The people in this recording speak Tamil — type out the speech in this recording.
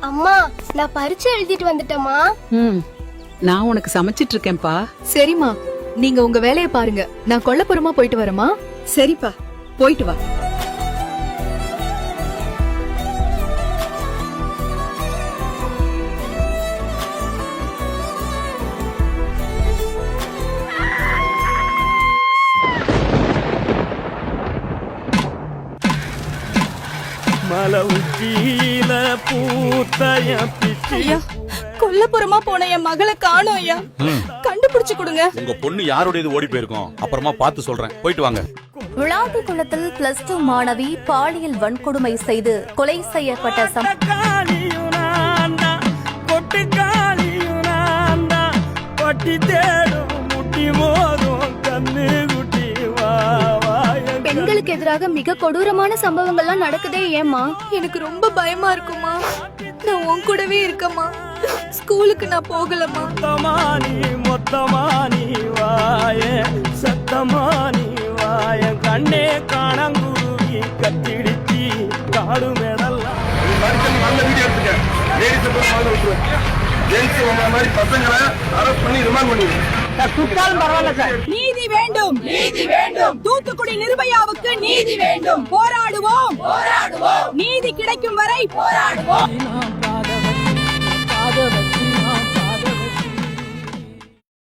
அம்மா நான் பரீட்சை எழுதிட்டு வந்துட்டேம்மா. நான் உனக்கு சமைச்சிட்டு இருக்கேன்ப்பா. சரிம்மா, நீங்க உங்க வேலையை பாருங்க. நான் கொல்லப்புறமா போயிட்டு வரேம்மா. சரிப்பா, போயிட்டு வா. மலவுக்கீல பூத்தய பிச்சி. ஐயா, கொல்லப்புறமா போன என் மகளை காணோம் ஐயா. கண்டுபிடிச்சு கொடுங்க. உங்க பொண்ணு யாரோடையது ஓடி போயிருக்கோம், அப்புறமா பார்த்து சொல்றேன். போயிட்டு வாங்க. விளாத்திக்குளத்தில் +2 மாணவி பாலியல் வன்கொடுமை செய்து கொலை செய்யப்பட்ட காளியுனாண்டா கொட்டுக்காளியுனாண்டா கொட்டி தேடும் முட்டி மோதும் கண்ணு குட்டி வா. பெண்களுக்கு எதிராக மிக கொடூரமான சம்பவங்கள்லாம் நடக்குதே ஏம்மா? எனக்கு ரொம்ப பயமா இருக்குமா. நான் உன் கூடவே இருக்கமா. ஸ்கூலுக்கு நான் போகலமா. மொத்தமானி வாய சத்தமானி வாய கண்ணே காணங்குருவி கத்திடிச்சி காடு மேடல்லாம். நல்ல வீடியோ எடுத்துக்க. லேடிஸ் முதல்ல விட்டுருவேன். ஜென்ஸ் உங்களை மாதிரி பசங்களை அரெஸ்ட் பண்ணி ரிமாண்ட் பண்ணிடுவேன். நீதி வேண்டும், நீதி வேண்டும். தூத்துக்குடி நிர்பயாவுக்கு நீதி வேண்டும். போராடுவோம், போராடுவோம். நீதி கிடைக்கும் வரை போராடுவோம்.